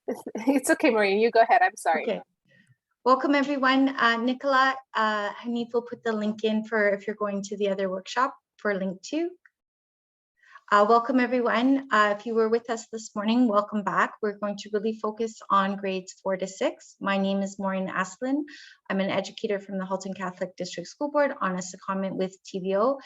It's okay, Maureen, you go ahead. I'm sorry. Okay. Welcome, everyone. Nicola, Hanif will put the link in for if you're going to the other workshop for link 2. Welcome, everyone. If you were with us this morning, welcome back. We're going to really focus on grades 4 to 6. My name is Maureen Asselin. I'm an educator from the Halton Catholic District School Board on a secondment with TVO,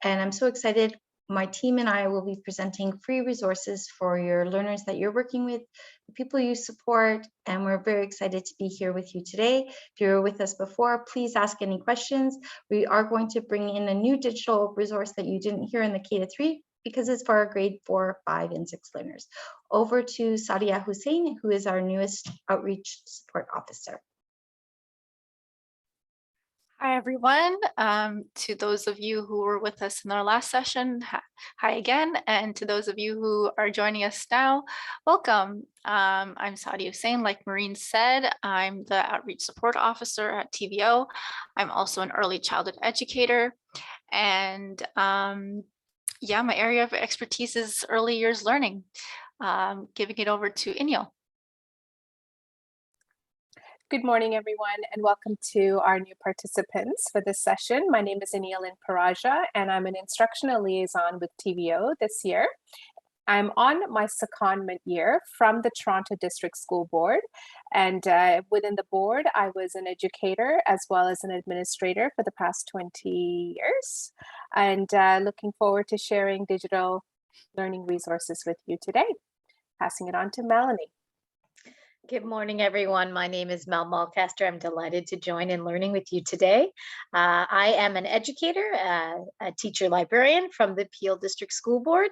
and I'm so excited. My team and I will be presenting free resources for your learners that you're working with, the people you support, and we're very excited to be here with you today. If you were with us before, please ask any questions. We are going to bring in a new digital resource that you didn't hear in the K to 3 because it's for our grade 4, 5, and 6 learners. Over to Sadia Hussein, who is our newest outreach support officer. Hi, everyone. To those of you who were with us in our last session, hi again. And to those of you who are joining us now, welcome. I'm Sadia Hussein. Like Maureen said, I'm the Outreach Support Officer at TVO. I'm also an early childhood educator. And yeah, my area of expertise is early years learning. Giving it over to Iniyal. Good morning, everyone, and welcome to our new participants for this session. My name is Iniyal Inparajah, and I'm an instructional liaison with TVO this year. I'm on my secondment year from the Toronto District School Board, and within the board, I was an educator as well as an administrator for the past 20 years, and looking forward to sharing digital learning resources with you today. Passing it on to Melanie. Good morning, everyone. My name is Mel Mulcaster. I'm delighted to join in learning with you today. I am an educator, a teacher librarian from the Peel District School Board,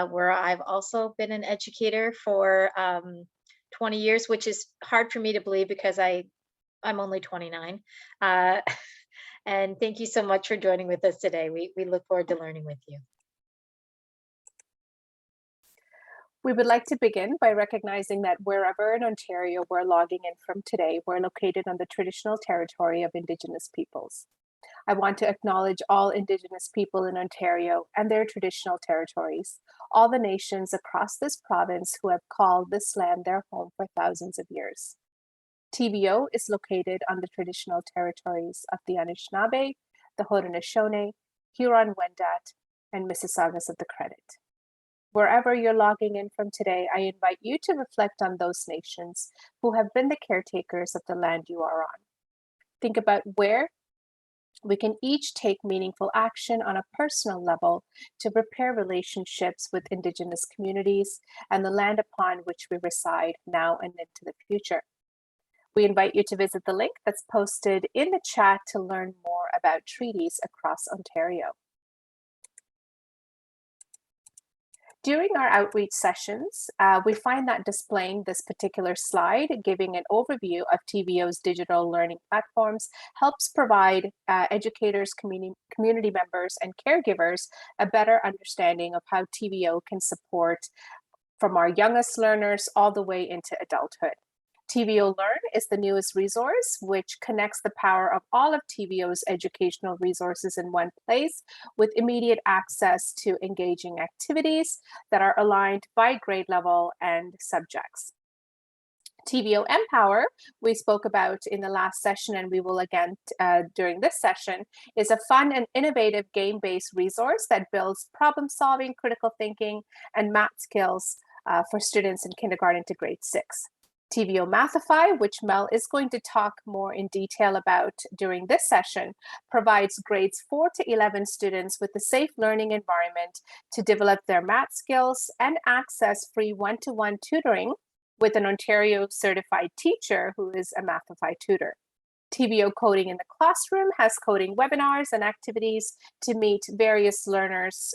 where I've also been an educator for 20 years, which is hard for me to believe because I'm only 29. And thank you so much for joining with us today. We look forward to learning with you. We would like to begin by recognizing that wherever in Ontario we're logging in from today, we're located on the traditional territory of Indigenous peoples. I want to acknowledge all Indigenous people in Ontario and their traditional territories, all the nations across this province who have called this land their home for thousands of years. TVO is located on the traditional territories of the Anishinaabe, the Haudenosaunee, Huron-Wendat, and Mississaugas of the Credit. Wherever you're logging in from today, I invite you to reflect on those nations who have been the caretakers of the land you are on. Think about where we can each take meaningful action on a personal level to repair relationships with Indigenous communities and the land upon which we reside now and into the future. We invite you to visit the link that's posted in the chat to learn more about treaties across Ontario. During our outreach sessions, we find that displaying this particular slide, giving an overview of TVO's digital learning platforms, helps provide educators, community members, and caregivers a better understanding of how TVO can support from our youngest learners all the way into adulthood. TVO Learn is the newest resource, which connects the power of all of TVO's educational resources in one place with immediate access to engaging activities that are aligned by grade level and subjects. TVO mPower, we spoke about in the last session, and we will again during this session, is a fun and innovative game-based resource that builds problem-solving, critical thinking, and math skills for students in kindergarten to grade 6. TVO Mathify, which Mel is going to talk more in detail about during this session, provides grades 4 to 11 students with a safe learning environment to develop their math skills and access free one-to-one tutoring with an Ontario certified teacher who is a Mathify tutor. TVO Coding in the Classroom has coding webinars and activities to meet various learners'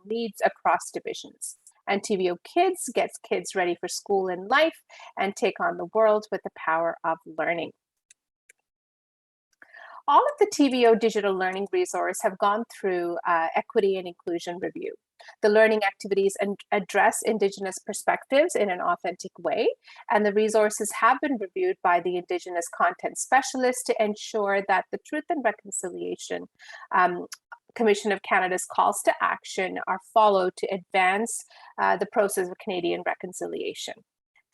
needs across divisions. And TVO Kids gets kids ready for school and life and take on the world with the power of learning. All of the TVO digital learning resources have gone through equity and inclusion review. The learning activities address Indigenous perspectives in an authentic way, and the resources have been reviewed by the Indigenous content specialist to ensure that the Truth and Reconciliation Commission of Canada's calls to action are followed to advance the process of Canadian reconciliation.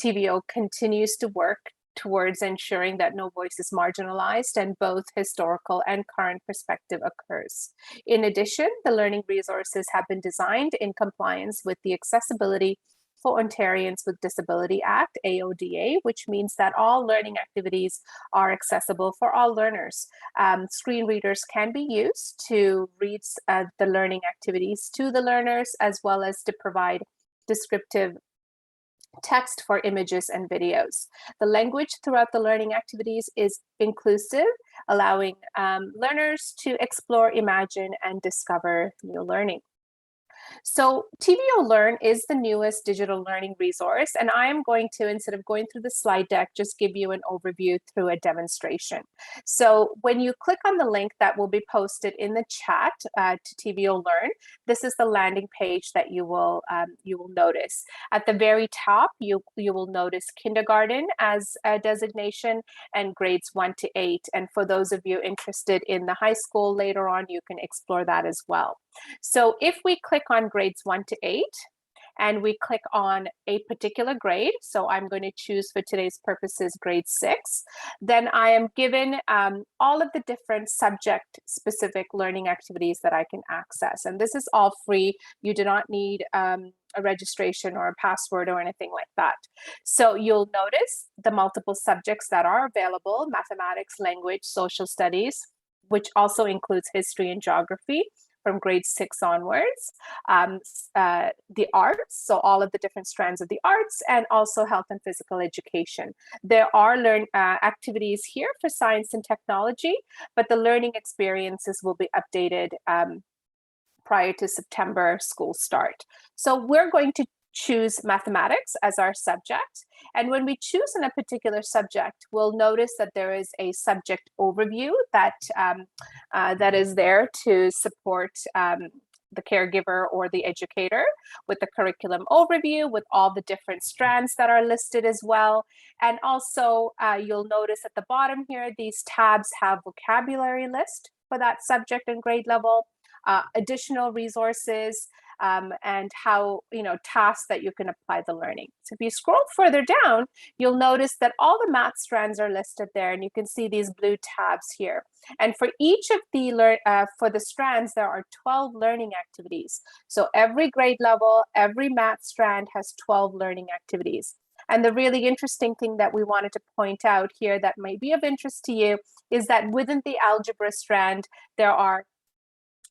TVO continues to work towards ensuring that no voice is marginalized and both historical and current perspective occurs. In addition, the learning resources have been designed in compliance with the Accessibility for Ontarians with Disability Act, AODA, which means that all learning activities are accessible for all learners. Screen readers can be used to read the learning activities to the learners, as well as to provide descriptive text for images and videos. The language throughout the learning activities is inclusive, allowing learners to explore, imagine, and discover new learning. So TVO Learn is the newest digital learning resource, and I am going to, instead of going through the slide deck, just give you an overview through a demonstration. So when you click on the link that will be posted in the chat to TVO Learn, this is the landing page that you will notice. At the very top, you will notice kindergarten as a designation and grades 1 to 8. And for those of you interested in the high school later on, you can explore that as well. So if we click on grades 1 to 8 and we click on a particular grade, so I'm going to choose for today's purposes grade 6, then I am given all of the different subject specific learning activities that I can access. And this is all free. You do not need a registration or a password or anything like that. So you'll notice the multiple subjects that are available: mathematics, language, social studies, which also includes history and geography from grade 6 onwards, the arts, so all of the different strands of the arts, and also health and physical education. There are activities here for science and technology, but the learning experiences will be updated prior to September school start. So we're going to choose mathematics as our subject. And when we choose in a particular subject, we'll notice that there is a subject overview that is there to support the caregiver or the educator, with the curriculum overview, with all the different strands that are listed as well. And also you'll notice at the bottom here, these tabs have vocabulary list for that subject and grade level, additional resources, and how, tasks that you can apply the learning. So if you scroll further down, you'll notice that all the math strands are listed there, and you can see these blue tabs here. And for each of the for the strands, there are 12 learning activities. So every grade level, every math strand has 12 learning activities. And the really interesting thing that we wanted to point out here that might be of interest to you is that within the algebra strand, there are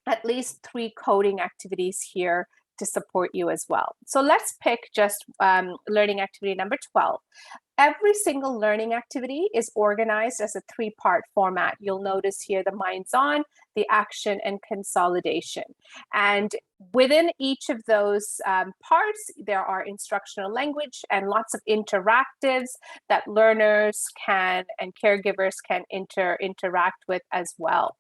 at least 3 coding activities here to support you as well. So let's pick just learning activity number 12. Every single learning activity is organized as a 3-part format. You'll notice here the minds on, the action, and consolidation. And within each of those parts, there are instructional language and lots of interactives that learners can and caregivers can interact with as well.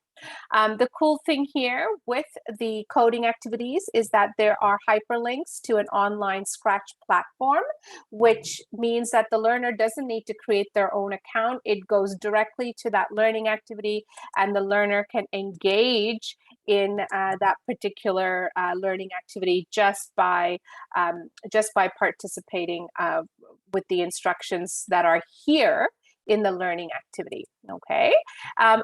The cool thing here with the coding activities is that there are hyperlinks to an online Scratch platform, which means that the learner doesn't need to create their own account. It goes directly to that learning activity, and the learner can engage in that particular learning activity just by participating with the instructions that are here in the learning activity, okay?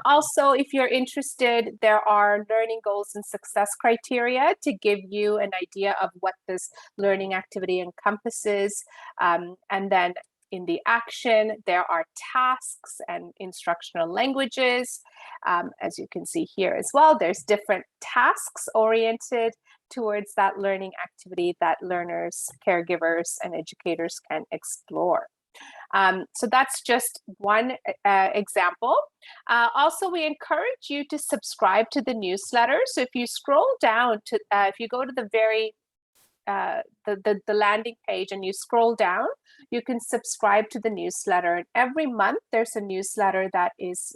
Also, if you're interested, there are learning goals and success criteria to give you an idea of what this learning activity encompasses. And then in the action, there are tasks and instructional languages. As you can see here as well, there's different tasks oriented towards that learning activity that learners, caregivers, and educators can explore. So that's just one example. Also, we encourage you to subscribe to the newsletter. So if you scroll down to, if you go to the very, the landing page and you scroll down, you can subscribe to the newsletter. And every month there's a newsletter that is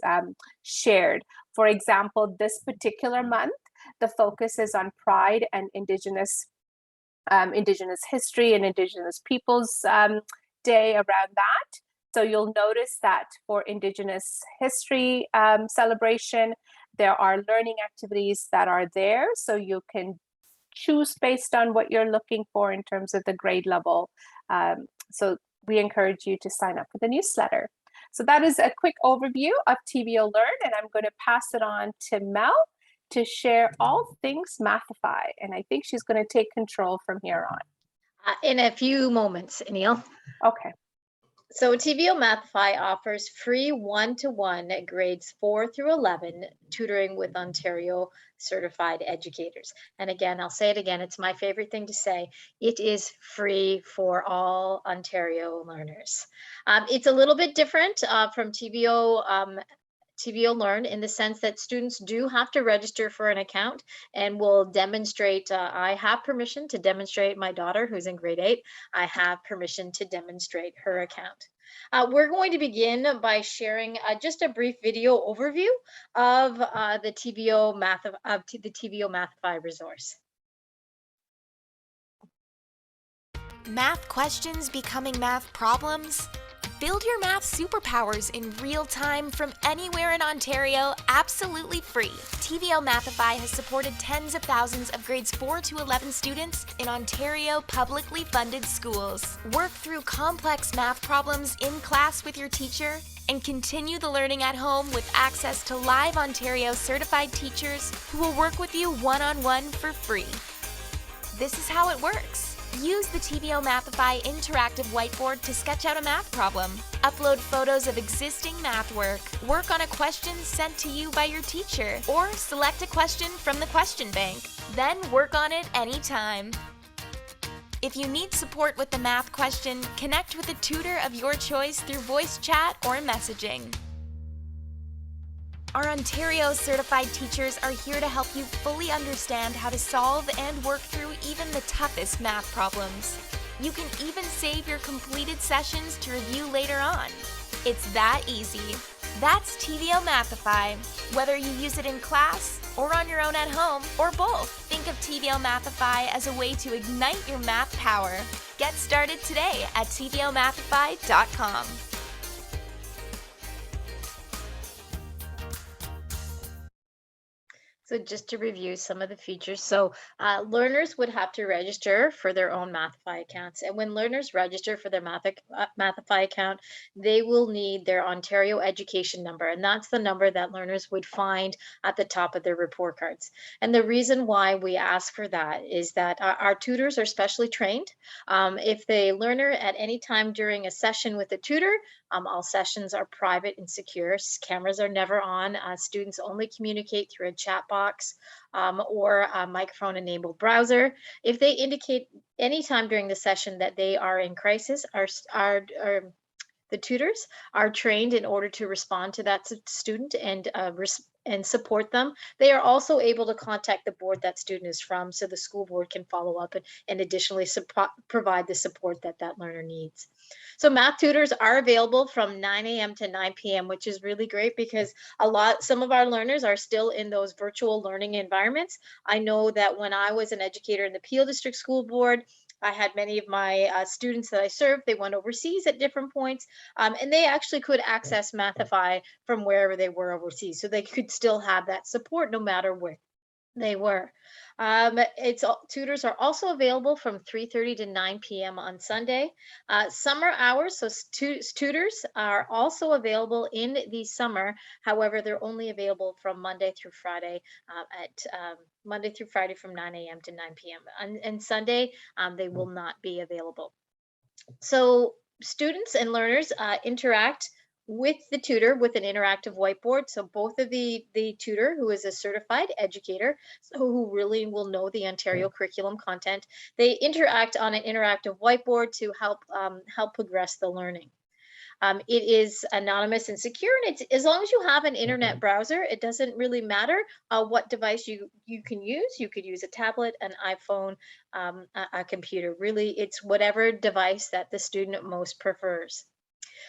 shared. For example, this particular month, the focus is on Pride and Indigenous history and Indigenous peoples Day around that. So you'll notice that for Indigenous history celebration, there are learning activities that are there. So you can choose based on what you're looking for in terms of the grade level. So we encourage you to sign up for the newsletter. So that is a quick overview of TVO Learn, and I'm going to pass it on to Mel to share all things Mathify. And I think she's going to take control from here on. In a few moments, Iniyal. Okay. So TVO Mathify offers free one-to-one grades 4 through 11 tutoring with Ontario certified educators. And again, I'll say it again, it's my favorite thing to say. It is free for all Ontario learners. It's a little bit different from TVO Learn in the sense that students do have to register for an account and will demonstrate. I have permission to demonstrate my daughter who's in grade 8. I have permission to demonstrate her account. We're going to begin by sharing just a brief video overview of the TVO Mathify resource. Math questions becoming math problems? Build your math superpowers in real time from anywhere in Ontario, absolutely free. TVO Mathify has supported tens of thousands of grades 4 to 11 students in Ontario publicly funded schools. Work through complex math problems in class with your teacher and continue the learning at home with access to live Ontario certified teachers who will work with you one-on-one for free. This is how it works. Use the TVO Mathify interactive whiteboard to sketch out a math problem. Upload photos of existing math work. Work on a question sent to you by your teacher, or select a question from the question bank. Then work on it anytime. If you need support with the math question, connect with a tutor of your choice through voice chat or messaging. Our Ontario certified teachers are here to help you fully understand how to solve and work through even the toughest math problems. You can even save your completed sessions to review later on. It's that easy. That's TVO Mathify. Whether you use it in class or on your own at home or both, think of TVO Mathify as a way to ignite your math power. Get started today at tvomathify.com. So just to review some of the features. So learners would have to register for their own Mathify accounts. And when learners register for their Mathify account, they will need their Ontario education number. And that's the number that learners would find at the top of their report cards. And the reason why we ask for that is that our tutors are specially trained. If the learner at any time during a session with a tutor, all sessions are private and secure. Cameras are never on. Students only communicate through a chat box or a microphone-enabled browser. If they indicate anytime during the session that they are in crisis, the tutors are trained in order to respond to that student and support them. They are also able to contact the board that student is from, so the school board can follow up and additionally provide the support that that learner needs. So math tutors are available from 9 a.m. to 9 p.m., which is really great because some of our learners are still in those virtual learning environments. I know that when I was an educator in the Peel District School Board, I had many of my students that I served, they went overseas at different points, and they actually could access Mathify from wherever they were overseas. So they could still have that support no matter where they were. Tutors are also available from 3:30 to 9 p.m. on Sunday. Summer hours, so tutors are also available in the summer. However, they're only available from Monday through Friday from 9 a.m. to 9 p.m. And Sunday, they will not be available. So students and learners interact with the tutor with an interactive whiteboard. So both of the tutor, who is a certified educator, so who really will know the Ontario curriculum content, they interact on an interactive whiteboard to help progress the learning. It is anonymous and secure, and it's, as long as you have an internet browser, it doesn't really matter what device you can use. You could use a tablet, an iPhone, a computer. Really, it's whatever device that the student most prefers.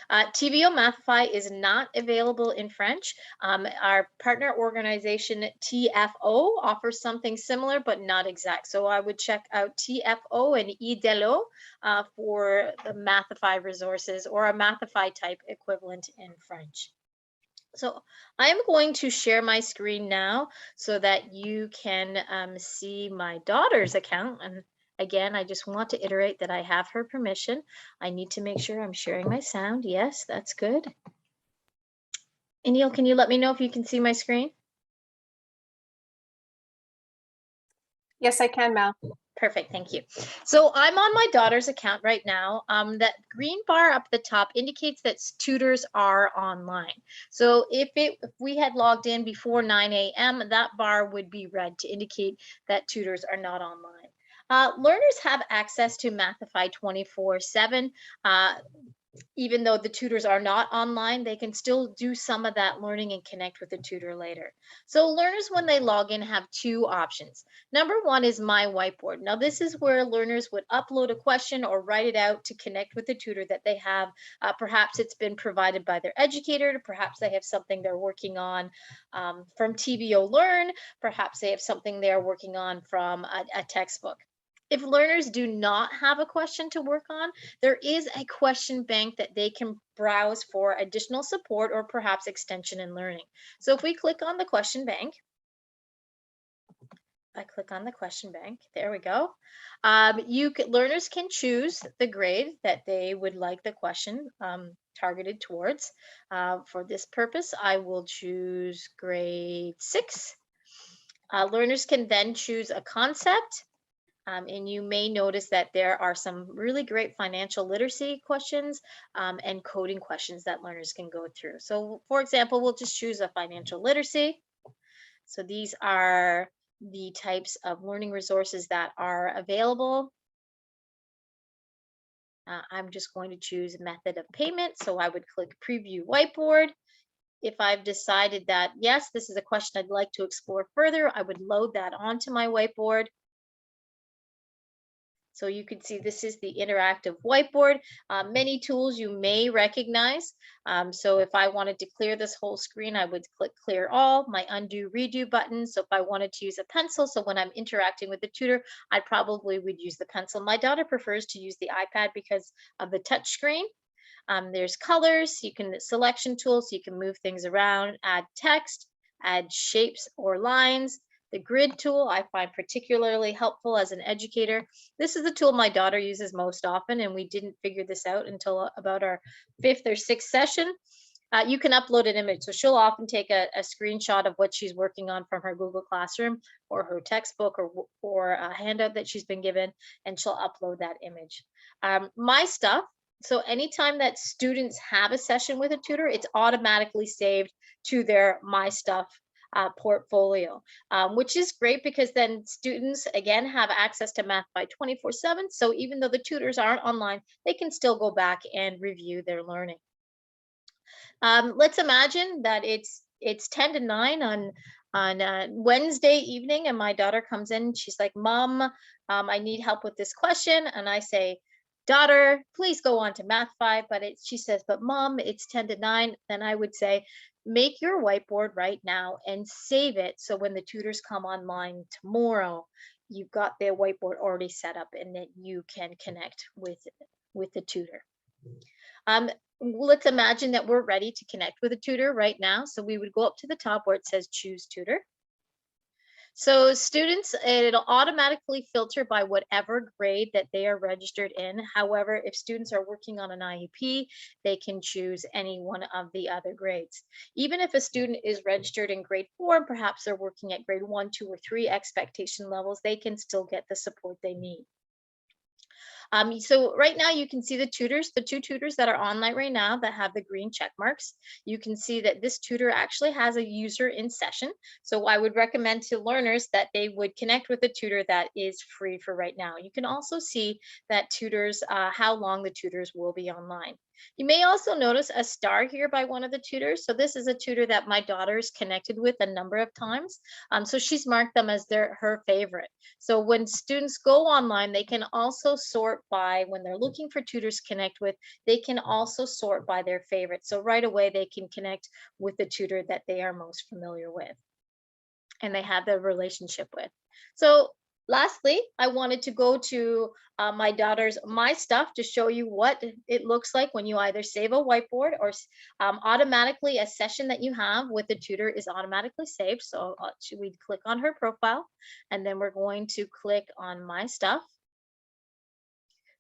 TVO Mathify is not available in French. Our partner organization TFO offers something similar but not exact. So I would check out TFO and Iniyal for the Mathify resources or a Mathify type equivalent in French. So I'm going to share my screen now so that you can see my daughter's account. And again, I just want to iterate that I have her permission. I need to make sure I'm sharing my sound. Yes, that's good. Iniyal, can you let me know if you can see my screen? Yes, I can, Mel. Perfect, thank you. So I'm on my daughter's account right now. That green bar up the top indicates that tutors are online. So if we had logged in before 9 a.m., that bar would be red to indicate that tutors are not online. Learners have access to Mathify 24/7. Even though the tutors are not online, they can still do some of that learning and connect with the tutor later. So learners, when they log in, have two options. Number one is My Whiteboard. Now this is where learners would upload a question or write it out to connect with the tutor that they have. Perhaps it's been provided by their educator, perhaps they have something they're working on from TVO Learn, perhaps they have something they're working on from a textbook. If learners do not have a question to work on, there is a question bank that they can browse for additional support or perhaps extension in learning. So if we click on the question bank, I click on the question bank, there we go. Learners can choose the grade that they would like the question targeted towards. For this purpose, I will choose grade 6. Learners can then choose a concept. And you may notice that there are some really great financial literacy questions and coding questions that learners can go through. So for example, we'll just choose a financial literacy. So these are the types of learning resources that are available. I'm just going to choose method of payment. So I would click preview whiteboard. If I've decided that, yes, this is a question I'd like to explore further, I would load that onto my whiteboard. So you can see this is the interactive whiteboard. Many tools you may recognize. So if I wanted to clear this whole screen, I would click clear all, my undo redo button. So if I wanted to use a pencil, so when I'm interacting with the tutor, I probably would use the pencil. My daughter prefers to use the iPad because of the touch screen. There's colors, selection tools, so you can move things around, add text, add shapes or lines. The grid tool I find particularly helpful as an educator. This is the tool my daughter uses most often, and we didn't figure this out until about our 5th or 6th session. You can upload an image. So she'll often take a screenshot of what she's working on from her Google Classroom or her textbook or a handout that she's been given, and she'll upload that image. My stuff. So anytime that students have a session with a tutor, it's automatically saved to their My Stuff portfolio, which is great because then students again have access to Mathify 24/7. So even though the tutors aren't online, they can still go back and review their learning. Let's imagine that it's 10 to 9 on Wednesday evening, and my daughter comes in. She's like, "Mom, I need help with this question," and I say, "Daughter, please go on to Mathify." But she says, "But Mom, it's 10 to 9. Then I would say, make your whiteboard right now and save it. So when the tutors come online tomorrow, you've got their whiteboard already set up and that you can connect with the tutor. Let's imagine that we're ready to connect with a tutor right now. So we would go up to the top where it says choose tutor. So students, it'll automatically filter by whatever grade that they are registered in. However, if students are working on an IEP, they can choose any one of the other grades. Even if a student is registered in grade 4, perhaps they're working at grade 1, 2, or 3 expectation levels, they can still get the support they need. So right now you can see the two tutors that are online right now that have the green check marks. You can see that this tutor actually has a user in session. So I would recommend to learners that they would connect with a tutor that is free for right now. You can also see that tutors, how long the tutors will be online. You may also notice a star here by one of the tutors. So this is a tutor that my daughter's connected with a number of times. So she's marked them as her favorite. So when students go online, they can also sort by, when they're looking for tutors to connect with, they can also sort by their favorite. So right away, they can connect with the tutor that they are most familiar with and they have their relationship with. So lastly, I wanted to go to my daughter's My Stuff to show you what it looks like when you either save a whiteboard or automatically a session that you have with the tutor is automatically saved. So we click on her profile and then we're going to click on My Stuff.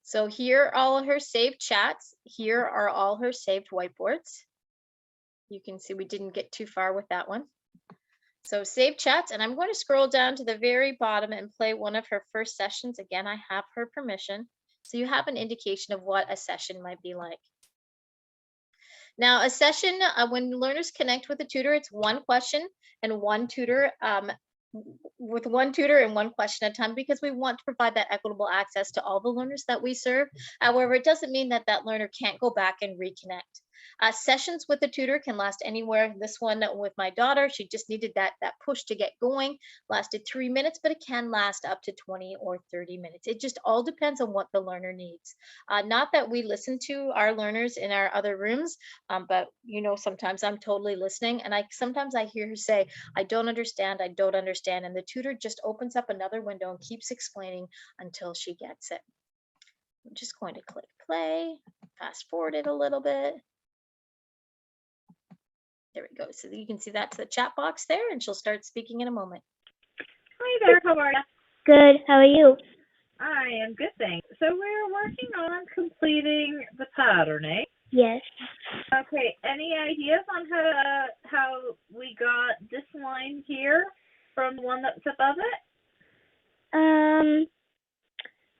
So here are all her saved chats. Here are all her saved whiteboards. You can see we didn't get too far with that one. So save chats, and I'm going to scroll down to the very bottom and play one of her first sessions. Again, I have her permission. So you have an indication of what a session might be like. Now, a session, when learners connect with a tutor, it's one question and one tutor, with one tutor and one question at a time, because we want to provide that equitable access to all the learners that we serve. However, it doesn't mean that that learner can't go back and reconnect. Sessions with a tutor can last anywhere. This one with my daughter, she just needed that push to get going, lasted 3 minutes, but it can last up to 20 or 30 minutes. It just all depends on what the learner needs. Not that we listen to our learners in our other rooms, but you know, sometimes I'm totally listening, and sometimes I hear her say, I don't understand, and the tutor just opens up another window and keeps explaining until she gets it. I'm just going to click play, fast forward it a little bit. There we go. So you can see that's the chat box there, and she'll start speaking in a moment. Hi there, how are you? Good, how are you? I am good, thanks. So we're working on completing the pattern, eh? Yes. Okay, any ideas on how we got this line here from the one that's above it?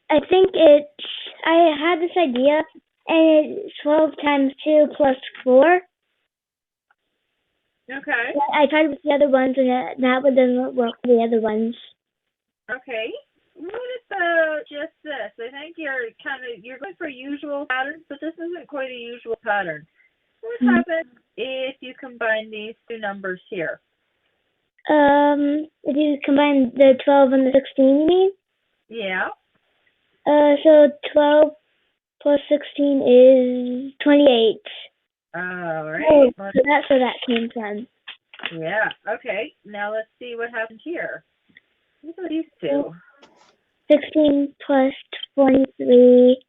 I think I had this idea, and it's 12 times 2 plus 4. Okay. I tried with the other ones, and that one doesn't work for the other ones. Okay. What about just this? I think you're going for usual patterns, but this isn't quite a usual pattern. What happens if you combine these two numbers here? If you combine the 12 and the 16, you mean? Yeah. So 12 plus 16 is 28. All right. Oh, so that's where that came from. Yeah. Okay. Now let's see what happens here. What are these two? 16 plus 23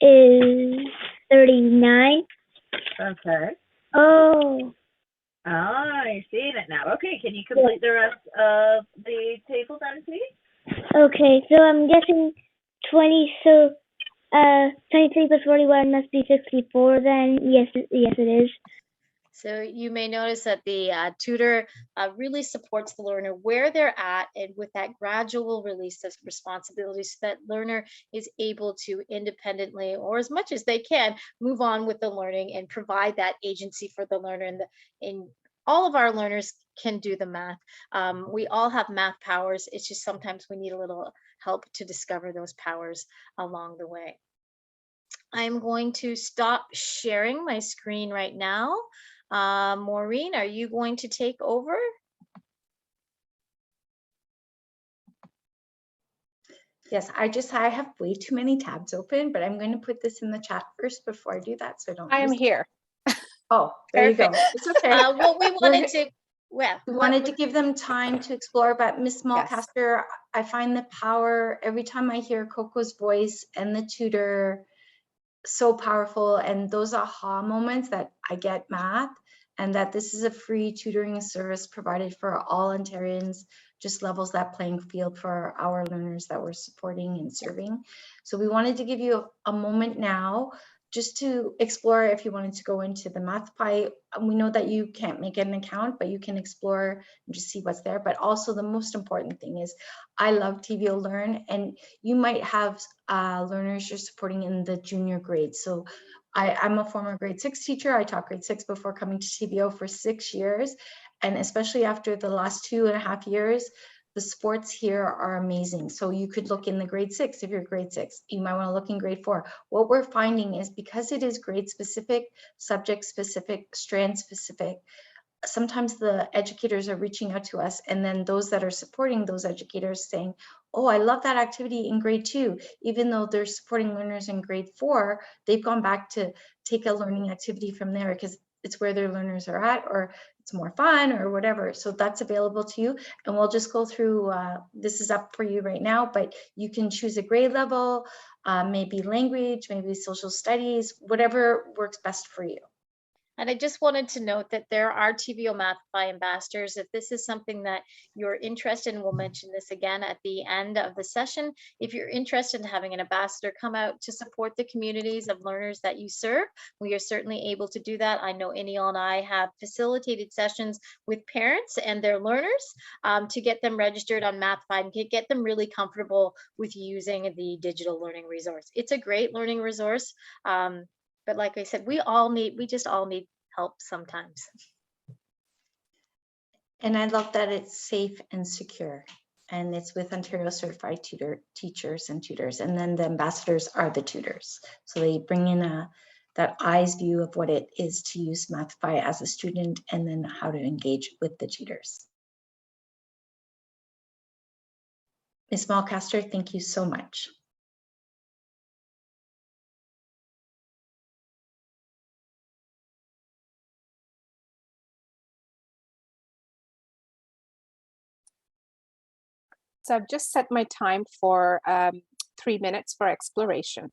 is 39. Okay. Oh. I'm seeing it now. Okay, can you complete the rest of the table then, please? Okay, so I'm guessing 23 plus 41 must be 64 then. Yes, it is. So you may notice that the tutor really supports the learner where they're at, and with that gradual release of responsibilities, so that learner is able to independently, or as much as they can, move on with the learning and provide that agency for the learner. And all of our learners can do the math. We all have math powers. It's just sometimes we need a little help to discover those powers along the way. I'm going to stop sharing my screen right now. Maureen, are you going to take over? Yes, I have way too many tabs open, but I'm going to put this in the chat first before I do that, so I don't. I am here. Oh, there you go. It's okay. What we wanted to, well, we wanted to give them time to explore, but Miss Mulcaster, Yes. I find the power every time I hear Coco's voice and the tutor so powerful, and those aha moments that I get math, and that this is a free tutoring service provided for all Ontarians, just levels that playing field for our learners that we're supporting and serving. So we wanted to give you a moment now just to explore if you wanted to go into the Mathify. We know that you can't make an account, but you can explore and just see what's there. But also the most important thing is I love TVO Learn, and you might have learners you're supporting in the junior grades. So I'm a former grade 6 teacher. I taught grade 6 before coming to TVO for 6 years. And especially after the last 2.5 years, the sports here are amazing. So you could look in the grade 6 if you're grade 6. You might want to look in grade 4. What we're finding is because it is grade specific, subject specific, strand specific, sometimes the educators are reaching out to us, and then those that are supporting those educators saying, oh, I love that activity in grade 2, even though they're supporting learners in grade 4, they've gone back to take a learning activity from there because it's where their learners are at, or it's more fun or whatever. So that's available to you, and we'll just go through, this is up for you right now, but you can choose a grade level, maybe language, maybe social studies, whatever works best for you. And I just wanted to note that there are TVO Mathify ambassadors. If this is something that you're interested in, we'll mention this again at the end of the session. If you're interested in having an ambassador come out to support the communities of learners that you serve, we are certainly able to do that. I know Iniyal and I have facilitated sessions with parents and their learners to get them registered on Mathify and get them really comfortable with using the digital learning resource. It's a great learning resource. But like I said, we just all need help sometimes. And I love that it's safe and secure. And it's with Ontario certified teachers and tutors. And then the ambassadors are the tutors. So they bring in that eyes view of what it is to use Mathify as a student and then how to engage with the tutors. Ms. Mulcaster, thank you so much. So I've just set my time for 3 minutes for exploration.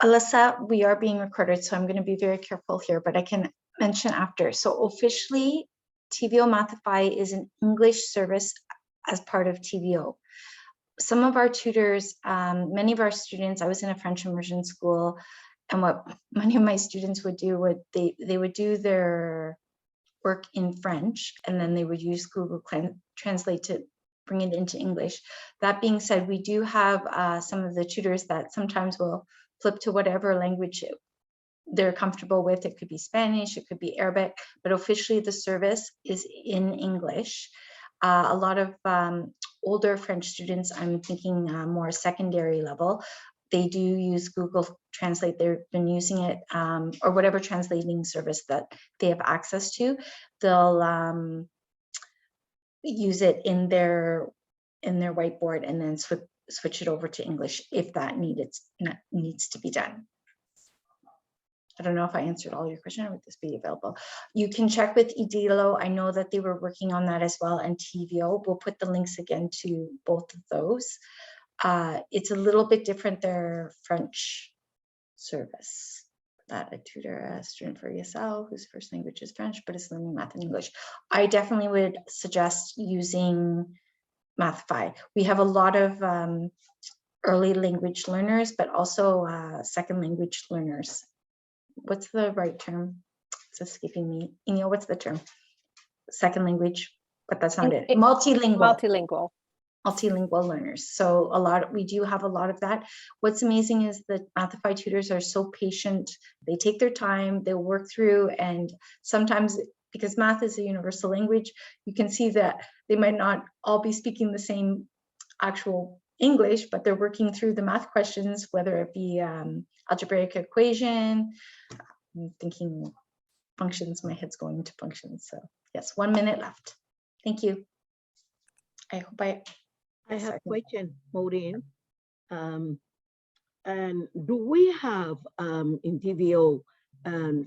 Alyssa, we are being recorded, so I'm going to be very careful here, but I can mention after. So officially, TVO Mathify is an English service as part of TVO. Some of our tutors, many of our students, I was in a French immersion school, and what many of my students would do would they would do their work in French, and then they would use Google Translate to bring it into English. That being said, we do have some of the tutors that sometimes will flip to whatever language they're comfortable with. It could be Spanish, it could be Arabic, but officially the service is in English. A lot of older French students, I'm thinking more secondary level, they do use Google Translate. They've been using it, or whatever translating service that they have access to. They'll use it in their whiteboard and then switch it over to English if that needs to be done. I don't know if I answered all your question, or would this be available? You can check with Iniyal. I know that they were working on that as well, and TVO. We'll put the links again to both of those. It's a little bit different, their French service. That a tutor, a student for ESL whose first language is French, but is learning math and English. I definitely would suggest using Mathify. We have a lot of early language learners, but also second language learners. What's the right term? It's escaping me. Iniyal, what's the term? Second language, but that's not it. Multilingual. Multilingual learners. So we do have a lot of that. What's amazing is that Mathify tutors are so patient. They take their time, they'll work through, and sometimes because math is a universal language, you can see that they might not all be speaking the same actual English, but they're working through the math questions, whether it be algebraic equation. I'm thinking functions, my head's going to functions. So yes, 1 minute left. Thank you. I hope I have a question, Maureen. And do we have in TVO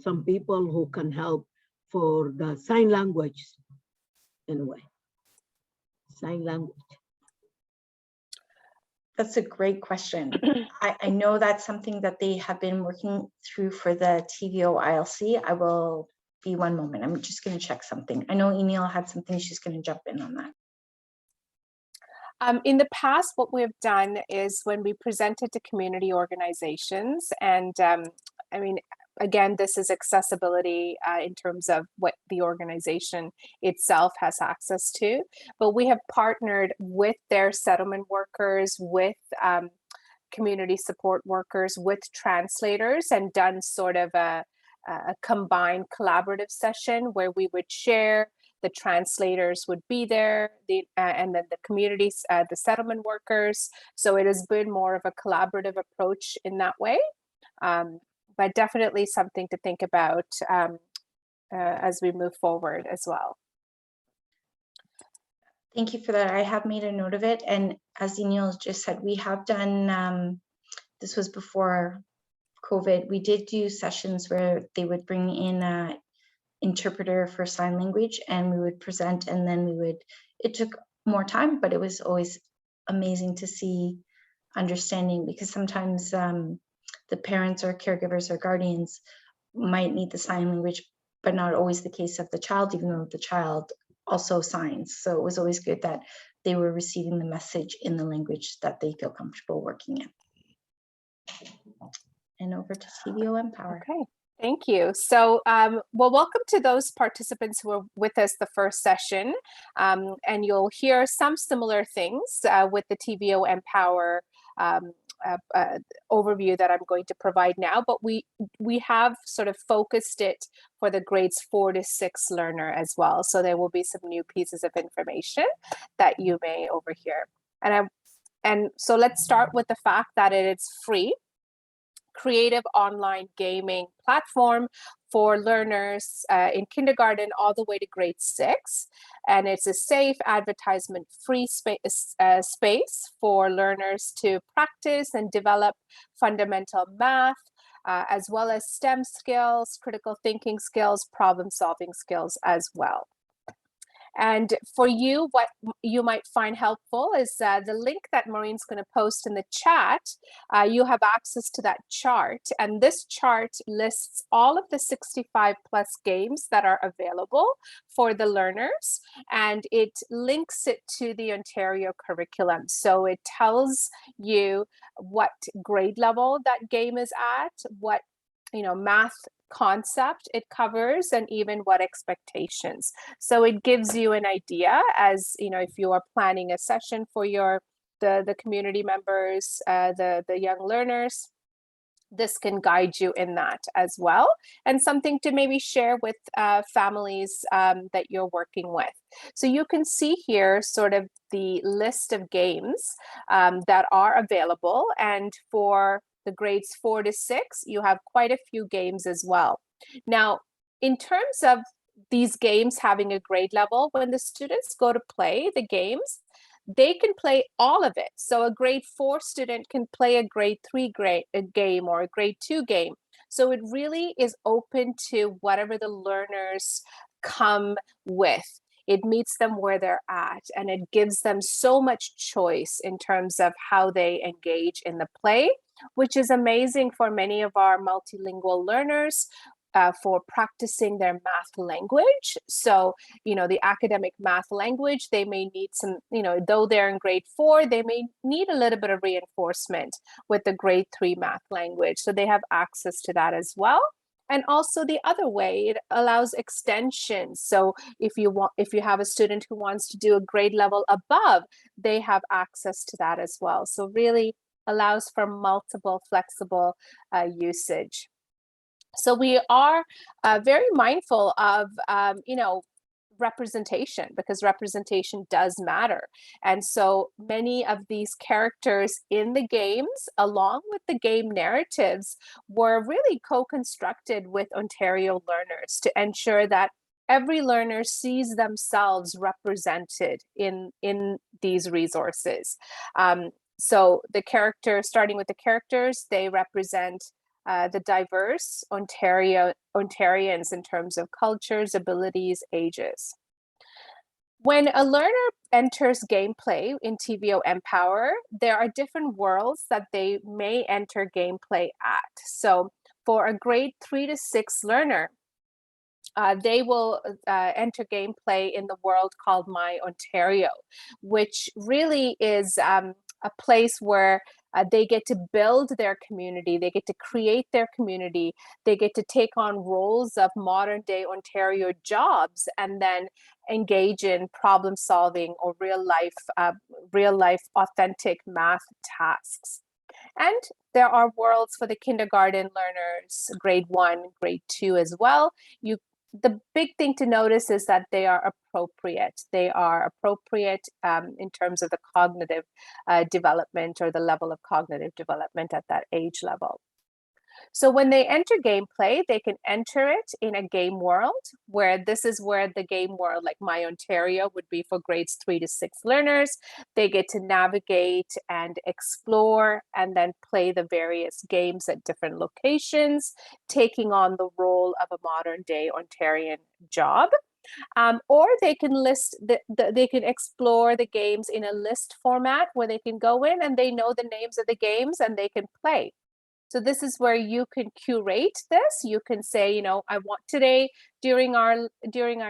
some people who can help for the sign language in a way? Sign language. That's a great question. I know that's something that they have been working through for the TVO ILC. I will be 1 moment. I'm just going to check something. I know Iniyal had something. She's going to jump in on that. In the past, what we've done is when we presented to community organizations, and I mean, again, this is accessibility in terms of what the organization itself has access to, but we have partnered with their settlement workers, with community support workers, with translators, and done sort of a combined collaborative session where we would share. The translators would be there, and then the communities, the settlement workers. So it has been more of a collaborative approach in that way, but definitely something to think about as we move forward as well. Thank you for that. I have made a note of it. And as Iniyal just said, we have done, this was before COVID, we did do sessions where they would bring in a interpreter for sign language, and we would present, and then it took more time, but it was always amazing to see understanding, because sometimes the parents or caregivers or guardians might need the sign language, but not always the case of the child, even though the child also signs. So it was always good that they were receiving the message in the language that they feel comfortable working in. And over to TVO mPower. Okay. Thank you. So, well, welcome to those participants who are with us the first session, and you'll hear some similar things with the TVO mPower overview that I'm going to provide now, but we have sort of focused it for the grades 4 to 6 learner as well. So there will be some new pieces of information that you may overhear. And so let's start with the fact that it is free. Creative online gaming platform for learners in kindergarten all the way to grade 6. And it's a safe, advertisement-free space for learners to practice and develop fundamental math, as well as STEM skills, critical thinking skills, problem-solving skills as well. And for you, what you might find helpful is the link that Maureen's going to post in the chat. You have access to that chart, and this chart lists all of the 65 plus games that are available for the learners, and it links it to the Ontario curriculum. So it tells you what grade level that game is at, what math concept it covers, and even what expectations. So it gives you an idea as if you are planning a session for the community members, the young learners. This can guide you in that as well, and something to maybe share with families that you're working with. So you can see here sort of the list of games that are available, and for the grades 4 to 6, you have quite a few games as well. Now, in terms of these games having a grade level, when the students go to play the games, they can play all of it. So a grade 4 student can play a grade 3 game or a grade 2 game. So it really is open to whatever the learners come with. It meets them where they're at, and it gives them so much choice in terms of how they engage in the play, which is amazing for many of our multilingual learners. For practicing their math language. So, the academic math language, they may need some, though they're in grade 4, they may need a little bit of reinforcement with the grade 3 math language. So they have access to that as well. And also the other way, it allows extensions. So if you have a student who wants to do a grade level above, they have access to that as well. So really allows for multiple flexible usage. So we are very mindful of, representation, because representation does matter. And so many of these characters in the games, along with the game narratives, were really co-constructed with Ontario learners to ensure that every learner sees themselves represented in these resources. So starting with the characters, they represent the diverse Ontarians in terms of cultures, abilities, ages. When a learner enters gameplay in TVO mPower, there are different worlds that they may enter gameplay at. So for a grade 3 to 6 learner, they will enter gameplay in the world called My Ontario, which really is a place where they get to build their community, they get to create their community, they get to take on roles of modern day Ontario jobs, and then engage in problem solving or real life authentic math tasks. And there are worlds for the kindergarten learners, grade 1, grade 2 as well. The big thing to notice is that they are appropriate. They are appropriate in terms of the cognitive development, or the level of cognitive development at that age level. So when they enter gameplay, they can enter it in a game world, where this is where the game world, like My Ontario, would be for grades 3 to 6 learners. They get to navigate and explore and then play the various games at different locations, taking on the role of a modern day Ontarian job. Or they can they can explore the games in a list format, where they can go in and they know the names of the games and they can play. So this is where you can curate this. You can say, I want today during our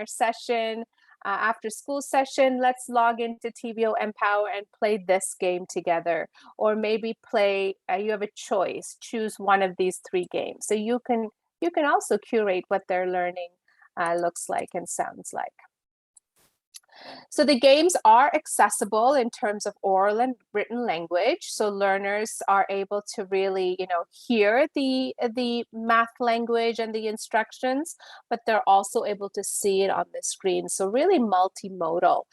session, after school session, let's log into TVO mPower and play this game together. Or maybe play, you have a choice, choose one of these 3 games. So you can also curate what their learning looks like and sounds like. So the games are accessible in terms of oral and written language. So learners are able to really, hear the math language and the instructions, but they're also able to see it on the screen. So really multimodal.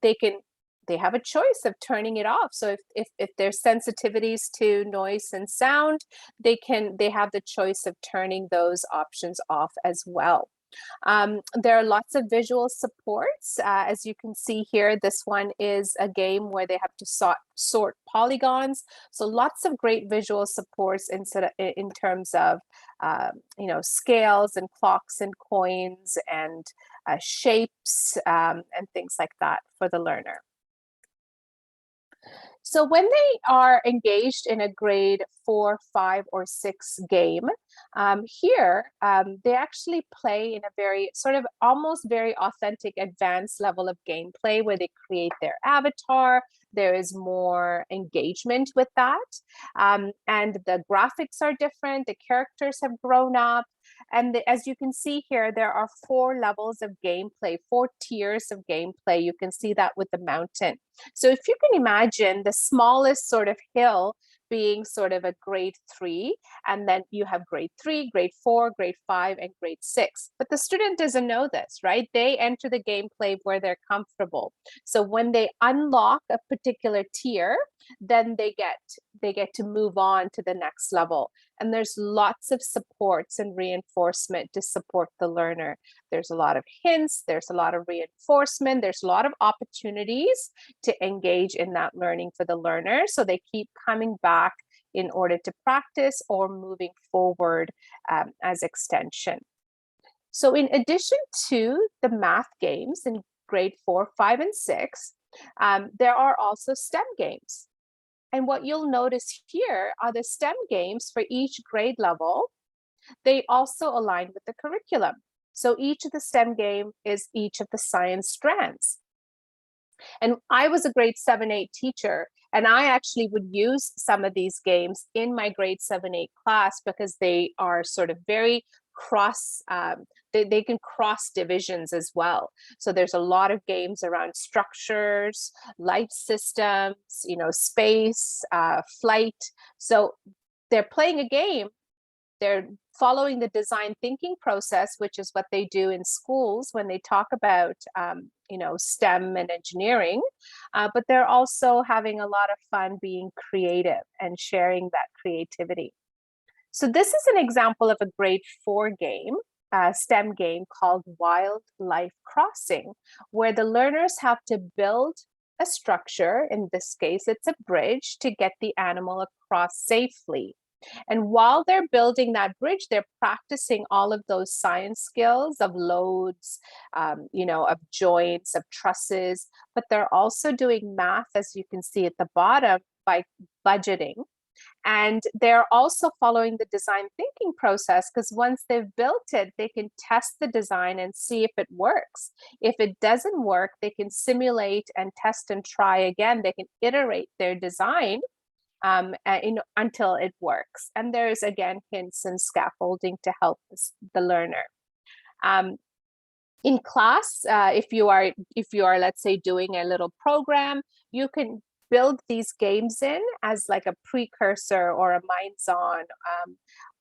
They have a choice of turning it off. So if there's sensitivities to noise and sound, they have the choice of turning those options off as well. There are lots of visual supports. As you can see here, this one is a game where they have to sort polygons. So lots of great visual supports in terms of, scales and clocks and coins and shapes and things like that for the learner. So when they are engaged in a grade 4, 5, or 6 game, here they actually play in a very almost very authentic advanced level of gameplay, where they create their avatar. There is more engagement with that. And the graphics are different. The characters have grown up. And as you can see here, there are 4 levels of gameplay, 4 tiers of gameplay. You can see that with the mountain. So if you can imagine the smallest sort of hill being sort of a grade 3, and then you have grade 3, grade 4, grade 5, and grade 6. But the student doesn't know this, right? They enter the gameplay where they're comfortable. So when they unlock a particular tier, then they get to move on to the next level. And there's lots of supports and reinforcement to support the learner. There's a lot of hints, there's a lot of reinforcement, there's a lot of opportunities to engage in that learning for the learner, so they keep coming back in order to practice or moving forward as extension. So in addition to the math games in grade 4, 5, and 6, there are also STEM games. And what you'll notice here are the STEM games for each grade level. They also align with the curriculum. So each of the STEM game is each of the science strands. And I was a grade 7, 8 teacher, and I actually would use some of these games in my grade 7, 8 class because they are sort of very cross, they can cross divisions as well. So there's a lot of games around structures, life systems, you know, space, flight. So they're playing a game, they're following the design thinking process, which is what they do in schools when they talk about, you know, STEM and engineering, but they're also having a lot of fun being creative and sharing that creativity. So this is an example of a grade 4 game, STEM game called Wildlife Crossing, where the learners have to build a structure. In this case, it's a bridge to get the animal across safely. And while they're building that bridge, they're practicing all of those science skills of loads, you know, of joints, of trusses, but they're also doing math, as you can see at the bottom, by budgeting. And they're also following the design thinking process, because once they've built it, they can test the design and see if it works. If it doesn't work, they can simulate and test and try again. They can iterate their design until it works. And there's, again, hints and scaffolding to help the learner. In class, if you are, let's say, doing a little program, you can build these games in as like a precursor or a minds-on,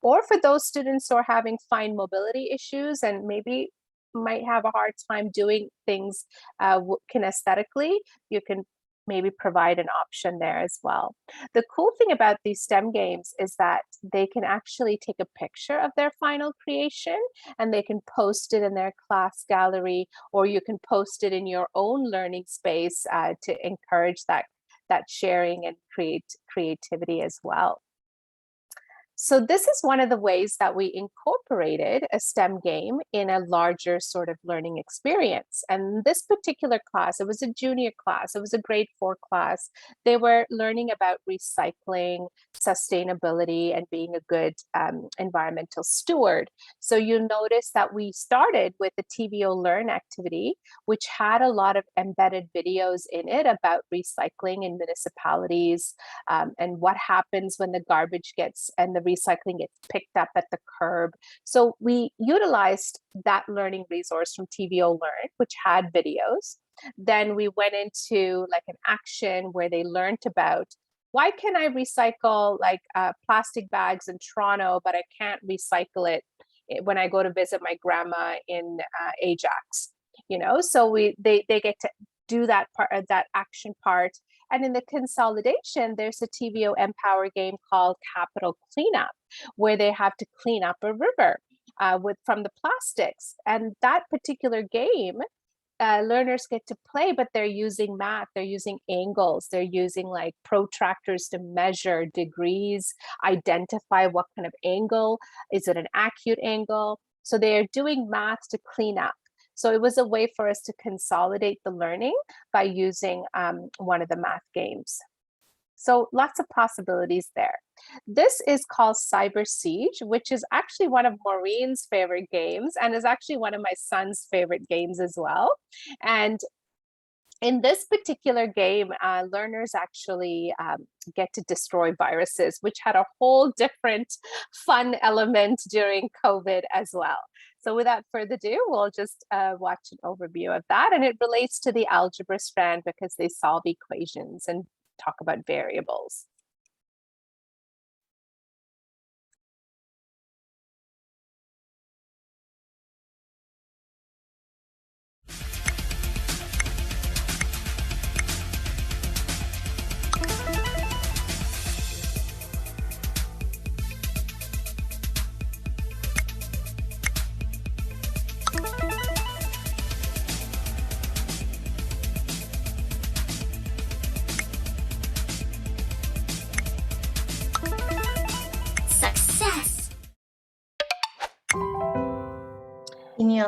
or for those students who are having fine mobility issues and maybe might have a hard time doing things kinesthetically, you can maybe provide an option there as well. The cool thing about these STEM games is that they can actually take a picture of their final creation and they can post it in their class gallery, or you can post it in your own learning space to encourage that sharing and creativity as well. So this is one of the ways that we incorporated a STEM game in a larger sort of learning experience. And this particular class, it was a junior class, it was a grade 4 class. They were learning about recycling, sustainability, and being a good environmental steward. So you notice that we started with the TVO Learn activity, which had a lot of embedded videos in it about recycling in municipalities, and what happens when the garbage gets and the recycling gets picked up at the curb. So we utilized that learning resource from TVO Learn, which had videos. Then we went into like an action where they learned about, why can I recycle like plastic bags in Toronto, but I can't recycle it when I go to visit my grandma in Ajax, you know? So they get to do that part of that action part. And in the consolidation, there's a TVO mPower game called Capital Cleanup, where they have to clean up a river from the plastics. And that particular game, learners get to play, but they're using math, they're using angles, they're using like protractors to measure degrees, identify what kind of angle, is it an acute angle? So they're doing math to clean up. So it was a way for us to consolidate the learning by using one of the math games. So lots of possibilities there. This is called Cyber Siege, which is actually one of Maureen's favorite games and is actually one of my son's favorite games as well. And in this particular game, learners actually get to destroy viruses, which had a whole different fun element during COVID as well. So without further ado, we'll just watch an overview of that. And it relates to the algebra strand because they solve equations and talk about variables.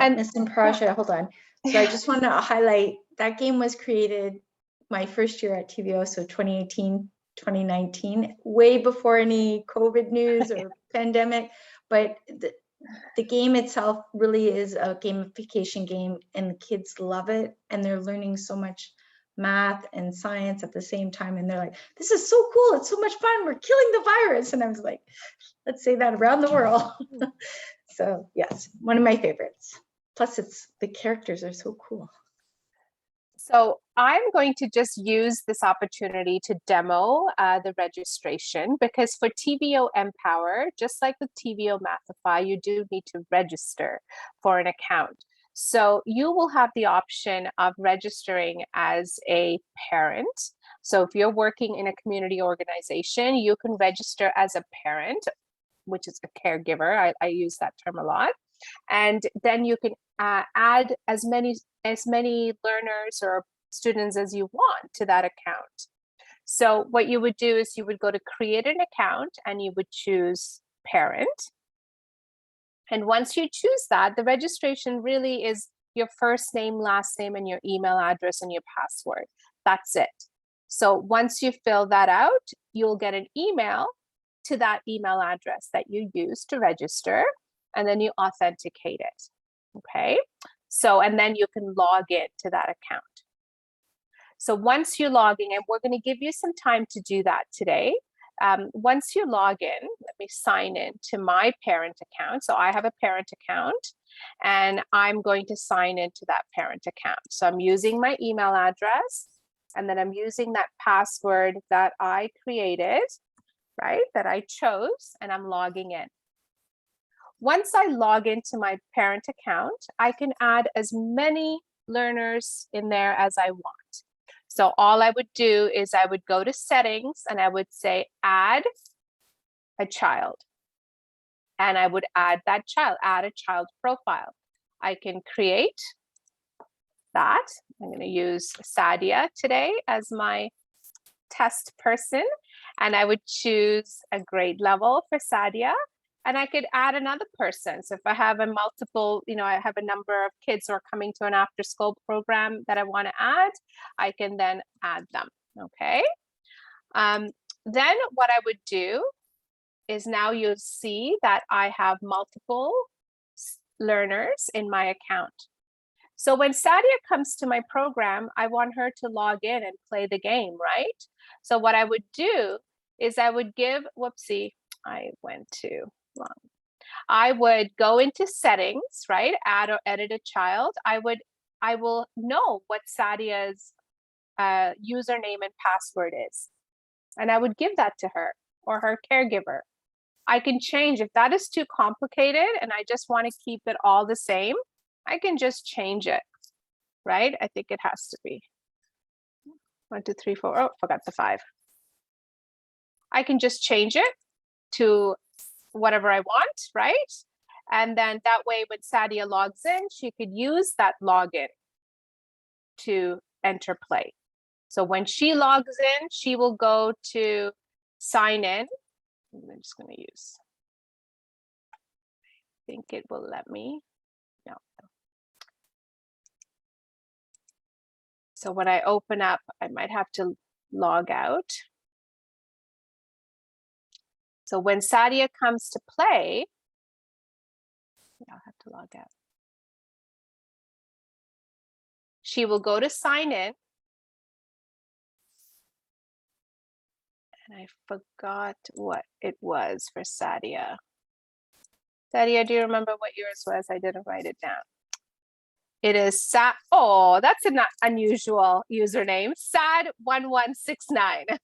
Miss Inparajah, hold on. So I just want to highlight that game was created my first year at TVO, so 2018, 2019, way before any COVID news or pandemic. But the game itself really is a gamification game, and the kids love it, and they're learning so much math and science at the same time, and they're like, this is so cool, it's so much fun, we're killing the virus. And I was like, let's say that around the world. So yes, one of my favorites. Plus the characters are so cool. So I'm going to just use this opportunity to demo the registration, because for TVO mPower, just like with TVO Mathify, you do need to register for an account. So you will have the option of registering as a parent. So if you're working in a community organization, you can register as a parent, which is a caregiver. I use that term a lot. And then you can add as many learners or students as you want to that account. So what you would do is you would go to create an account and you would choose parent. And once you choose that, the registration really is your first name, last name, and your email address and your password. That's it. So once you fill that out, you'll get an email to that email address that you use to register, and then you authenticate it. Okay. So, and then you can log in to that account. So once you log in, and we're going to give you some time to do that today. Once you log in, let me sign in to my parent account. So I have a parent account, and I'm going to sign into that parent account. So I'm using my email address, and then I'm using that password that I created, right, that I chose, and I'm logging in. Once I log into my parent account, I can add as many learners in there as I want. So all I would do is I would go to settings and I would say add a child. And I would add that child, add a child profile. I can create that. I'm going to use Sadia today as my test person. And I would choose a grade level for Sadia. And I could add another person. So if I have a multiple, I have a number of kids who are coming to an after school program that I want to add, I can then add them, okay? Then what I would do is now you'll see that I have multiple learners in my account. So when Sadia comes to my program, I want her to log in and play the game, right? So what I would do is I would give, whoopsie, I went to wrong. I would go into settings, right? Add or edit a child. I will know what Sadia's username and password is. And I would give that to her or her caregiver. I can change if that is too complicated and I just want to keep it all the same. I can just change it, right? I think it has to be 1, 2, 3, 4. Oh, forgot the 5. I can just change it to whatever I want, right? And then that way when Sadia logs in, she could use that login to enter play. So when she logs in, she will go to sign in. I'm just going to use, I think it will let me, no. So when I open up, I might have to log out. So when Sadia comes to play, I'll have to log out. She will go to sign in. And I forgot what it was for Sadia. Sadia, do you remember what yours was? I didn't write it down. It is Sad. Oh, that's an unusual username. Sad1169.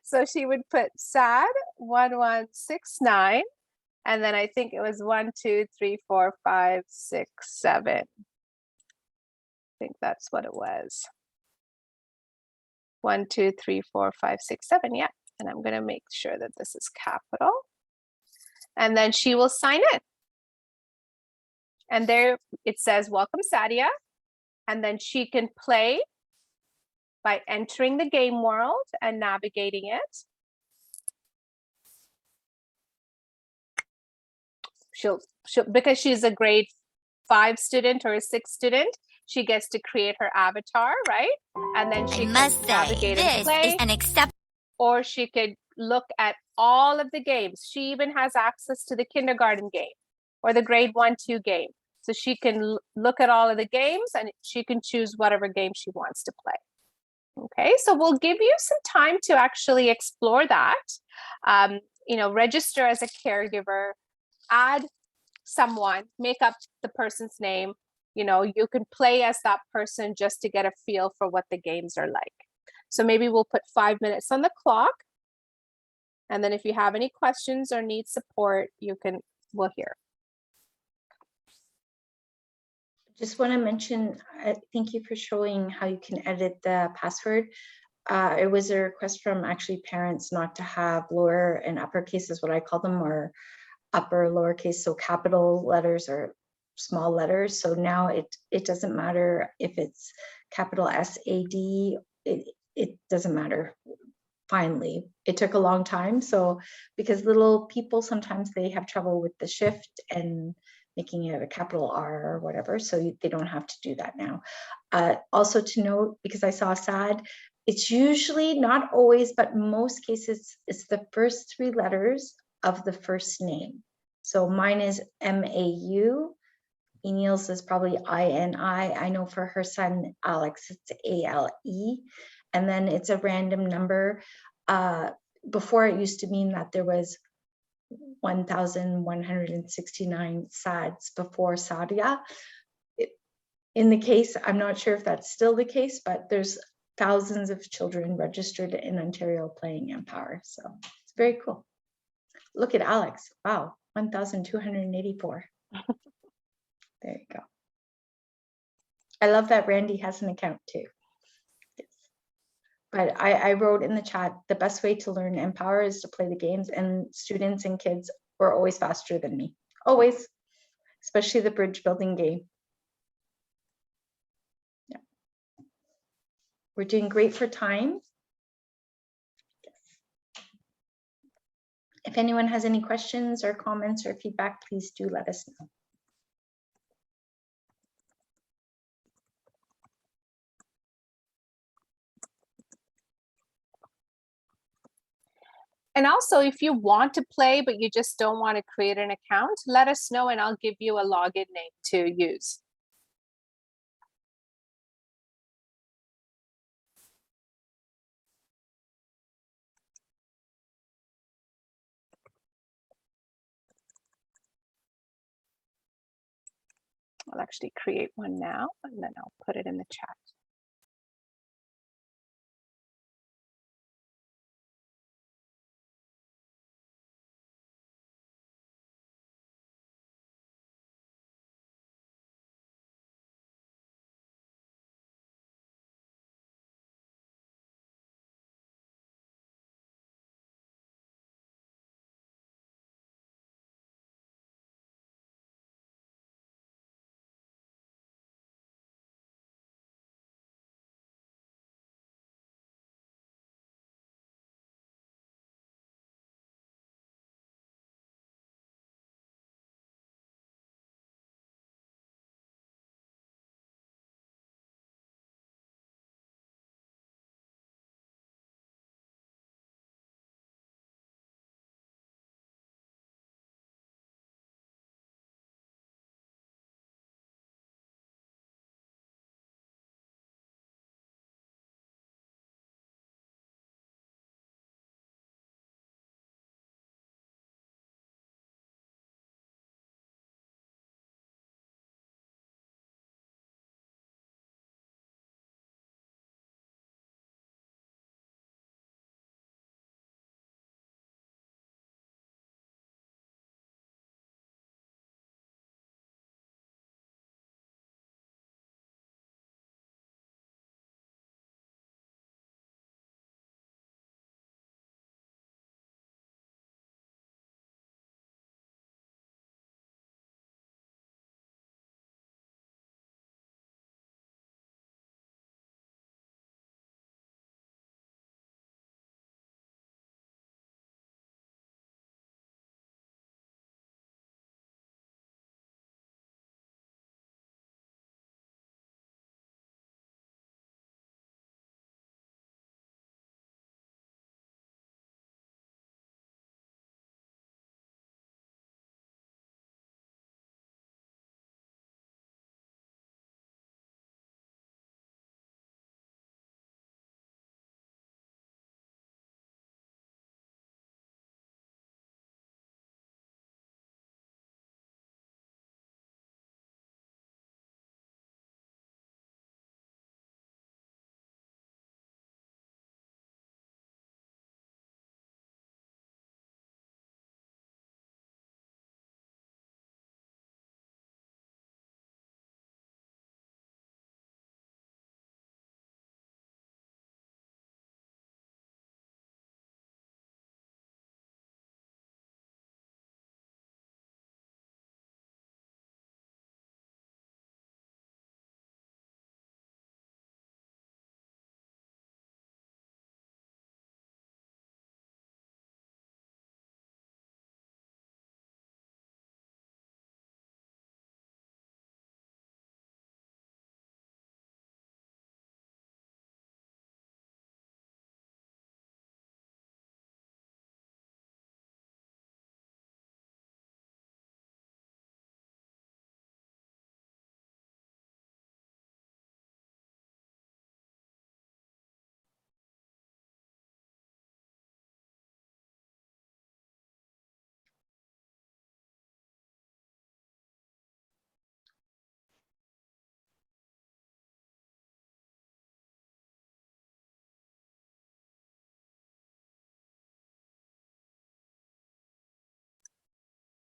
So she would put sad1169, and then I think it was 1, 2, 3, 4, 5, 6, 7. I think that's what it was. 1, 2, 3, 4, 5, 6, 7. Yeah, and I'm going to make sure that this is capital, and then she will sign in. And there it says, welcome Sadia. And then she can play by entering the game world and navigating it. She'll because she's a grade 5 student or a 6 student, she gets to create her avatar, right? And then she I must can say, navigate and this play. is an acceptable. Or she could look at all of the games. She even has access to the kindergarten game or the grade 1-2 game. So she can look at all of the games and she can choose whatever game she wants to play. Okay, so we'll give you some time to actually explore that. Register as a caregiver, add someone, make up the person's name. You can play as that person just to get a feel for what the games are like. So maybe we'll put 5 minutes on the clock. And then if you have any questions or need support, we'll hear. Just want to mention, thank you for showing how you can edit the password. It was a request from actually parents not to have lower and uppercase is what I call them, or upper lowercase, so capital letters or small letters. So now it doesn't matter if it's capital SAD, it doesn't matter. Finally, it took a long time. So because little people, sometimes they have trouble with the shift and making it a capital R or whatever. So they don't have to do that now. Also to note, because I saw SAD, it's usually, not always, but most cases, it's the first 3 letters of the first name. So mine is MAU. Iniyal's is probably INI. I know for her son, Alex, it's ALE. And then it's a random number. Before it used to mean that there was 1,169 SADs before Sadia. In the case, I'm not sure if that's still the case, but there's thousands of children registered in Ontario playing mPower. So it's very cool. Look at Alex. Wow, 1,284. There you go. I love that Randy has an account too. Yes. But I wrote in the chat, the best way to learn mPower is to play the games, and students and kids were always faster than me. Always, especially the bridge building game. Yeah. We're doing great for time. Yes. If anyone has any questions or comments or feedback, please do let us know. And also, if you want to play, but you just don't want to create an account, let us know and I'll give you a login name to use. I'll actually create one now and then I'll put it in the chat.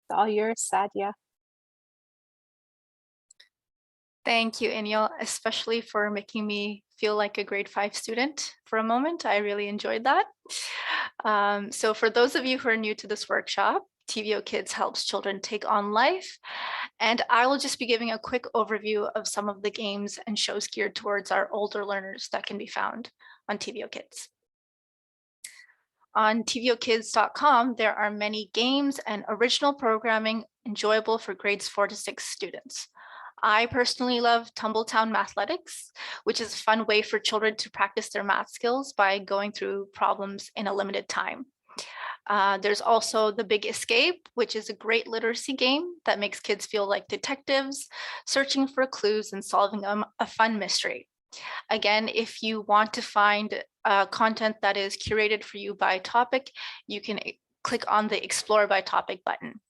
All yours, Sadia. Thank you, Iniyal, especially for making me feel like a grade 5 student for a moment. I really enjoyed that. So for those of you who are new to this workshop, TVO Kids helps children take on life. And I will just be giving a quick overview of some of the games and shows geared towards our older learners that can be found on TVO Kids. On TVOkids.com, there are many games and original programming enjoyable for grades 4 to 6 students. I personally love Tumbletown Mathletics, which is a fun way for children to practice their math skills by going through problems in a limited time. There's also The Big Escape, which is a great literacy game that makes kids feel like detectives, searching for clues and solving a fun mystery. Again, if you want to find content that is curated for you by topic, you can click on the Explore by Topic button.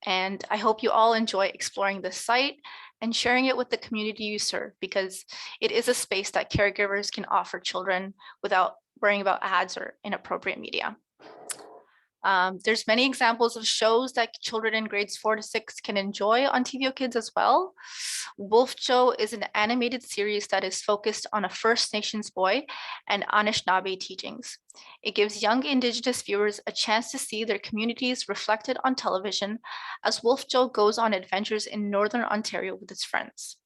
And I hope you all enjoy exploring this site and sharing it with the community you serve, because it is a space that caregivers can offer children without worrying about ads or inappropriate media. There's many examples of shows that children in grades 4 to 6 can enjoy on TVO Kids as well. Wolf Joe is an animated series that is focused on a First Nations boy and Anishinaabe teachings. It gives young Indigenous viewers a chance to see their communities reflected on television as Wolf Joe goes on adventures in Northern Ontario with his friends.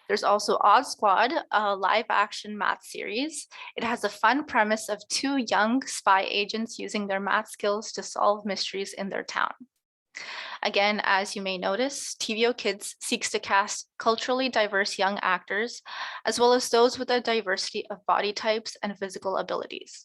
There's also Odd Squad, a live action math series. It has a fun premise of 2 young spy agents using their math skills to solve mysteries in their town. Again, as you may notice, TVO Kids seeks to cast culturally diverse young actors, as well as those with a diversity of body types and physical abilities.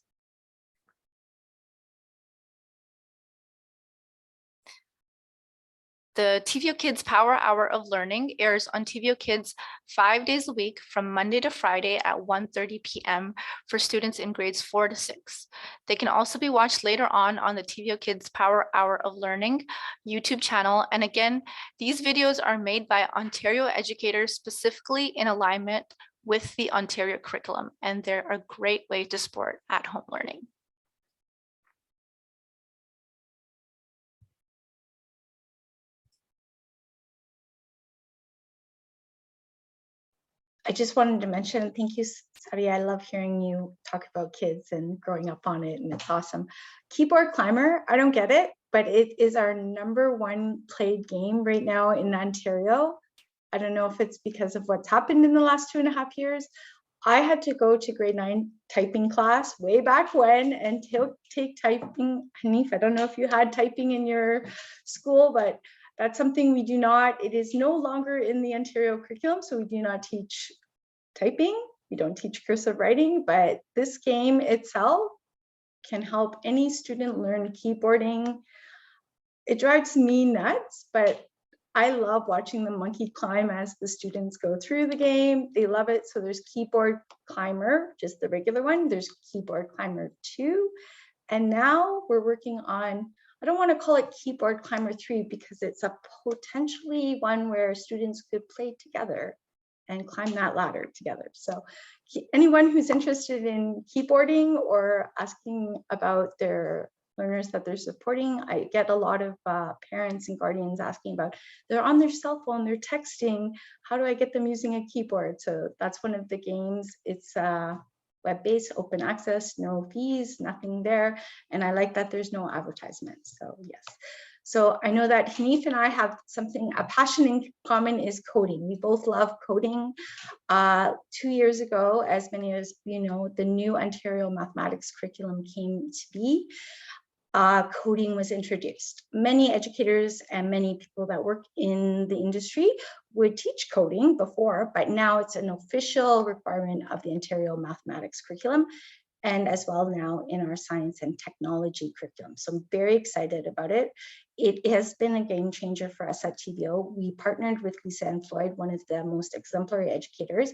The TVO Kids Power Hour of Learning airs on TVO Kids 5 days a week from Monday to Friday at 1:30 p.m. for students in grades 4 to 6. They can also be watched later on the TVO Kids Power Hour of Learning YouTube channel. And again, these videos are made by Ontario educators specifically in alignment with the Ontario curriculum, and they're a great way to support at-home learning. I just wanted to mention, thank you, Sadi. I love hearing you talk about kids and growing up on it, and it's awesome. Keyboard Climber, I don't get it, but it is our #1 played game right now in Ontario. I don't know if it's because of what's happened in the last 2.5 years. I had to go to grade 9 typing class way back when and take typing. Hanif, I don't know if you had typing in your school, but that's something we do not, it is no longer in the Ontario curriculum, so we do not teach typing. We don't teach cursive writing, but this game itself can help any student learn keyboarding. It drives me nuts, but I love watching the monkey climb as the students go through the game. They love it. So there's Keyboard Climber, just the regular one. There's Keyboard Climber 2. And now we're working on, I don't want to call it Keyboard Climber 3 because it's a potentially one where students could play together and climb that ladder together. So anyone who's interested in keyboarding or asking about their learners that they're supporting, I get a lot of parents and guardians asking about, they're on their cell phone, they're texting, how do I get them using a keyboard? So that's one of the games. It's web-based, open access, no fees, nothing there. And I like that there's no advertisements, so yes. So I know that Hanif and I have something, a passion in common is coding. We both love coding. 2 years ago, as many as you know, the new Ontario mathematics curriculum came to be. Coding was introduced. Many educators and many people that work in the industry would teach coding before, but now it's an official requirement of the Ontario mathematics curriculum, and as well now in our science and technology curriculum. So I'm very excited about it. It has been a game changer for us at TVO. We partnered with Lisa and Floyd, one of the most exemplary educators,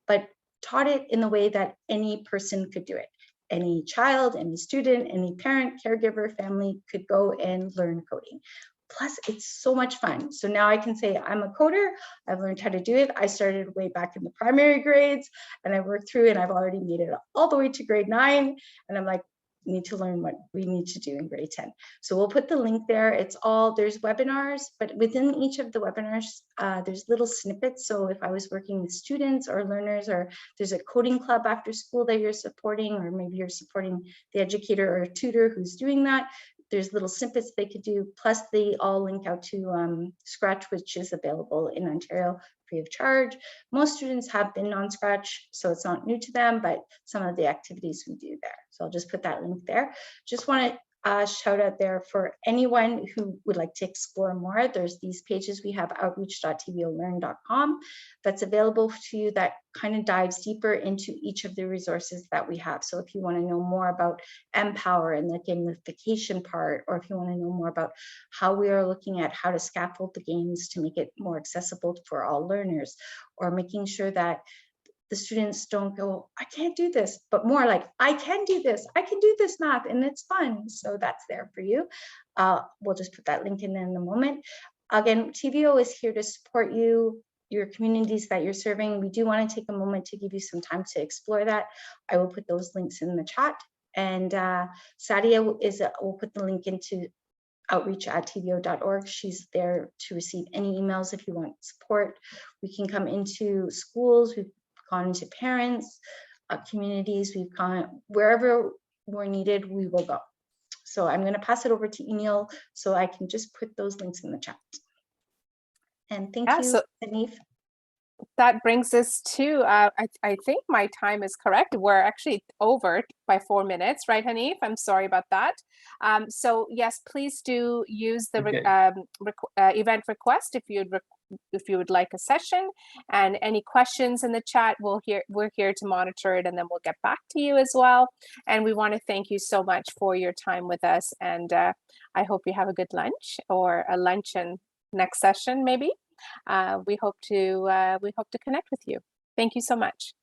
but taught it in the way that any person could do it. Any child, any student, any parent, caregiver, family could go and learn coding. Plus, it's so much fun. So now I can say I'm a coder. I've learned how to do it. I started way back in the primary grades and I worked through and I've already made it all the way to grade 9. And I'm like, need to learn what we need to do in grade 10. So we'll put the link there. There's webinars, but within each of the webinars, there's little snippets. So if I was working with students or learners, or there's a coding club after school that you're supporting, or maybe you're supporting the educator or tutor who's doing that, there's little snippets they could do, plus they all link out to Scratch, which is available in Ontario free of charge. Most students have been on Scratch, so it's not new to them, but some of the activities we do there. So I'll just put that link there. Just want to shout out there for anyone who would like to explore more. There's these pages. We have outreach.tvolearn.com that's available to you that kind of dives deeper into each of the resources that we have. So if you want to know more about mPower and the gamification part, or if you want to know more about how we are looking at how to scaffold the games to make it more accessible for all learners, or making sure that the students don't go, I can't do this, but more like, I can do this, I can do this math, and it's fun. So that's there for you. We'll just put that link in a moment. Again, TVO is here to support you, your communities that you're serving. We do want to take a moment to give you some time to explore that. I will put those links in the chat. And Sadia will put the link into outreach@tvo.org. She's there to receive any emails if you want support. We can come into schools. We've gone into parents, communities. We've gone wherever we're needed, we will go. So I'm going to pass it over to Iniyal so I can just put those links in the chat. And thank you, so Hanif. that brings us to, I think my time is correct. We're actually over by 4 minutes, right, Hanif? I'm sorry about that. So yes, please do use the event request if you would like a session, and any questions in the chat, we're here to monitor it, and then we'll get back to you as well. And we want to thank you so much for your time with us, and I hope you have a good lunch or a luncheon next session maybe. We hope to connect with you. Thank you so much.